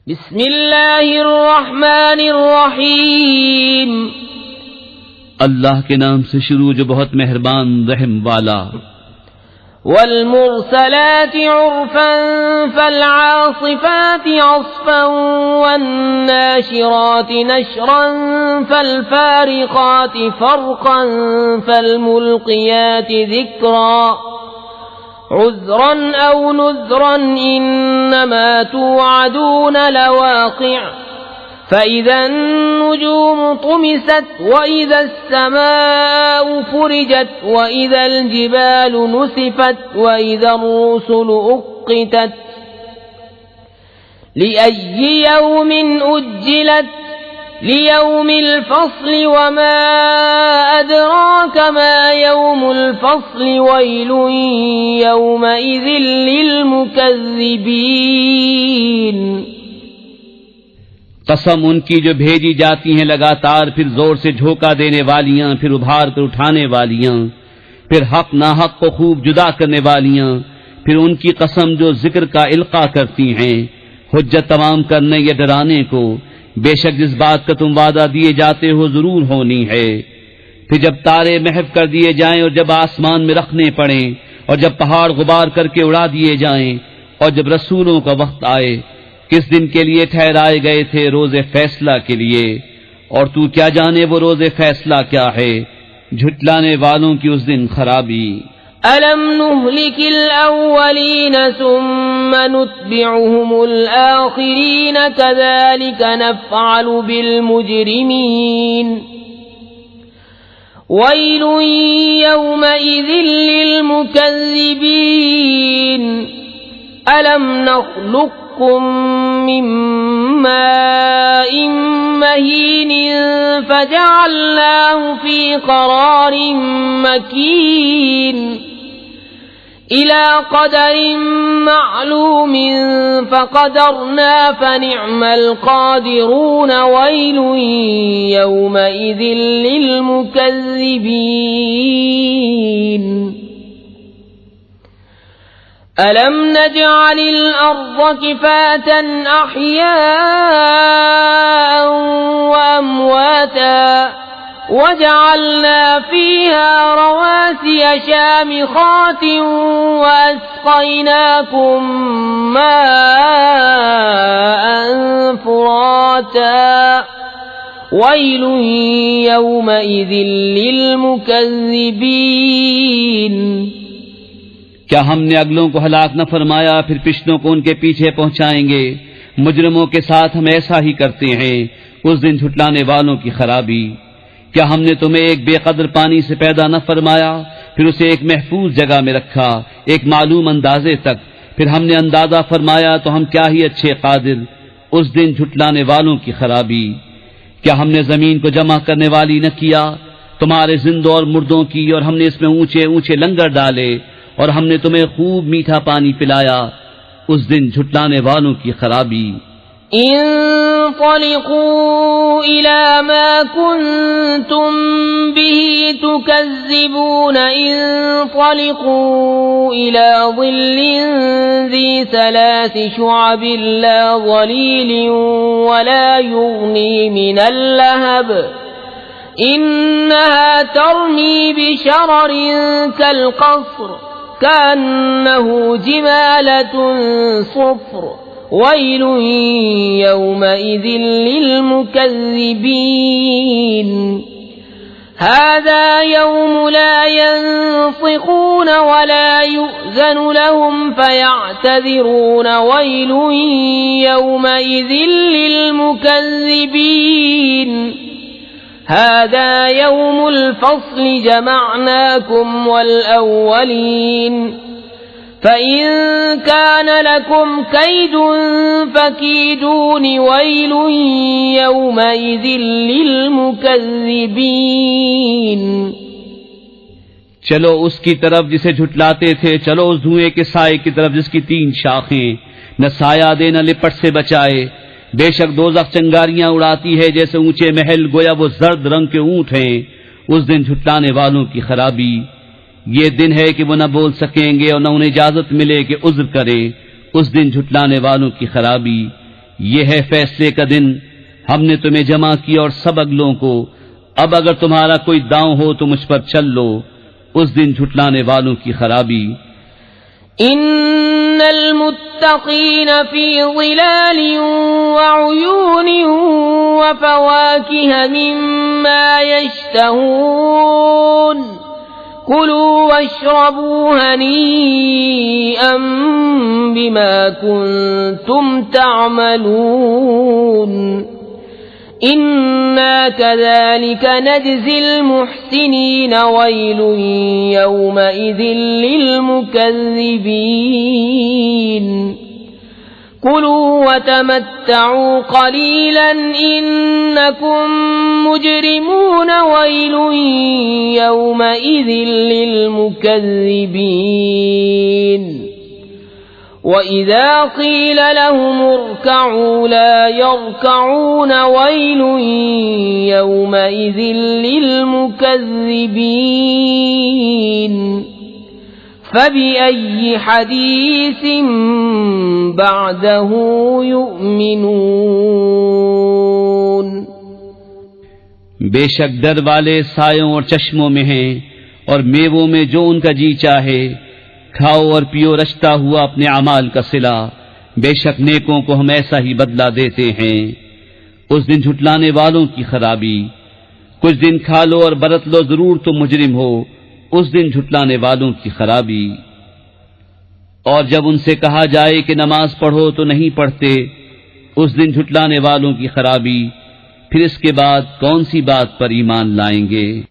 بسم اللہ الرحمن الرحیم، اللہ کے نام سے شروع جو بہت مہربان رحم والا۔ والمرسلات عرفا فالعاصفات عصفا والناشرات نشرا فالفارقات فرقا فالملقيات ذكرا عذرا أو نذرا إنما توعدون لواقع فإذا النجوم طمست وإذا السماء فرجت وإذا الجبال نسفت وإذا الرسل أقتت لأي يوم أجلت ليوم الفصل وما أدراك ما يوم الفصل ويل يومئذ للمكذبين۔ قسم ان کی جو بھیجی جاتی ہیں لگاتار، پھر زور سے جھونکا دینے والیاں، پھر ابھار کر اٹھانے والیاں، پھر حق ناحق کو خوب جدا کرنے والیاں، پھر ان کی قسم جو ذکر کا القاء کرتی ہیں، حجت تمام کرنے یا ڈرانے کو۔ بے شک جس بات کا تم وعدہ دیے جاتے ہو ضرور ہونی ہے۔ پھر جب تارے محو کر دیے جائیں اور جب آسمان میں رکھنے پڑیں اور جب پہاڑ غبار کر کے اڑا دیے جائیں اور جب رسولوں کا وقت آئے، کس دن کے لیے ٹھہرائے گئے تھے؟ روز فیصلہ کے لیے، اور تو کیا جانے وہ روز فیصلہ کیا ہے؟ جھٹلانے والوں کی اس دن خرابی۔ أَلَمْ نُهْلِكِ الْأَوَّلِينَ ثُمَّ نُتْبِعُهُمُ الْآخِرِينَ كَذَلِكَ نَفْعَلُ بِالْمُجْرِمِينَ وَيْلٌ يَوْمَئِذٍ لِّلْمُكَذِّبِينَ أَلَمْ نَخْلُقكُّم مِّن مَّاءٍ مَّهِينٍ فَجَعَلْنَاهُ فِي قَرَارٍ مَّكِينٍ إِلَى قَدَرٍ مَّعْلُومٍ فَقَدَرْنَا فَنِعْمَ الْقَادِرُونَ وَيْلٌ يَوْمَئِذٍ لِّلْمُكَذِّبِينَ أَلَمْ نَجْعَلِ الْأَرْضَ كِفَاتًا أَحْيَاءً وَأَمْوَاتًا وَجَعَلْنَا فِيهَا رَوَاسِيَ شَامِخَاتٍ وَأَسْقَيْنَاكُم مَّاءً فُرَاتًا وَيْلٌ يَوْمَئِذٍ لِّلْمُكَذِّبِينَ۔ کیا ہم نے اگلوں کو ہلاک نہ فرمایا، پھر پچھلوں کو ان کے پیچھے پہنچائیں گے؟ مجرموں کے ساتھ ہم ایسا ہی کرتے ہیں، اس دن جھٹلانے والوں کی خرابی۔ کیا ہم نے تمہیں ایک بے قدر پانی سے پیدا نہ فرمایا، پھر اسے ایک محفوظ جگہ میں رکھا ایک معلوم اندازے تک، پھر ہم نے اندازہ فرمایا تو ہم کیا ہی اچھے قادر۔ اس دن جھٹلانے والوں کی خرابی۔ کیا ہم نے زمین کو جمع کرنے والی نہ کیا تمہارے زندوں اور مردوں کی، اور ہم نے اس میں اونچے اونچے لنگر ڈالے، اور ہم نے تمہیں خوب میٹھا پانی پلایا۔ اس دن جھٹلانے والوں کی خرابی۔ انطلقوا إلى ما كنتم به تكذبون انطلقوا إلى ظل ذي 3 شعب لا ظليل ولا يغني من اللهب إنها ترمي بشرر كالقصر كأنه جمالة صفر ويل يومئذ للمكذبين هذا يوم لا ينطقون ولا يؤذن لهم فيعتذرون ويل يومئذ للمكذبين هذا يوم الفصل جمعناكم والأولين فإن كان لكم كيد فكيدون ويل يومئذ للمكذبين۔ چلو اس کی طرف جسے جھٹلاتے تھے، چلو اس دھوئیں کے سائے کی طرف جس کی 3 شاخیں، نہ سایہ دے نہ لپٹ سے بچائے۔ بے شک دوزخ چنگاریاں اڑاتی ہے جیسے اونچے محل، گویا وہ زرد رنگ کے اونٹ ہیں۔ اس دن جھٹلانے والوں کی خرابی۔ یہ دن ہے کہ وہ نہ بول سکیں گے اور نہ انہیں اجازت ملے کہ عذر کرے۔ اس دن جھٹلانے والوں کی خرابی۔ یہ ہے فیصلے کا دن، ہم نے تمہیں جمع کیا اور سب اگلوں کو، اب اگر تمہارا کوئی داؤں ہو تو مجھ پر چل لو، اس دن جھٹلانے والوں کی خرابی۔ ان المتقین فی ظلال وعیون وفواکہ مما یشتہون کلوا واشربوا ہنیئا بما کنتم تعملون إنا كذلك نجزي المحسنين ويل يومئذ للمكذبين كلوا وتمتعوا قليلا إنكم مجرمون ويل يومئذ للمكذبين وَإِذَا قِيلَ لَهُمُ ارْكَعُوا لَا يَرْكَعُونَ وَيْلٌ يَوْمَئِذٍ لِّلْمُكَذِّبِينَ فَبِأَيِّ حَدِيثٍ بَعْدَهُ يُؤْمِنُونَ بے شک ڈر والے سایوں اور چشموں میں ہیں اور میووں میں جو ان کا جی چاہے، کھاؤ اور پیو رچتا ہوا اپنے اعمال کا صلہ، بے شک نیکوں کو ہم ایسا ہی بدلہ دیتے ہیں۔ اس دن جھٹلانے والوں کی خرابی، کچھ دن کھا لو اور برت لو ضرور تم مجرم ہو، اس دن جھٹلانے والوں کی خرابی۔ اور جب ان سے کہا جائے کہ نماز پڑھو تو نہیں پڑھتے، اس دن جھٹلانے والوں کی خرابی، پھر اس کے بعد کون سی بات پر ایمان لائیں گے؟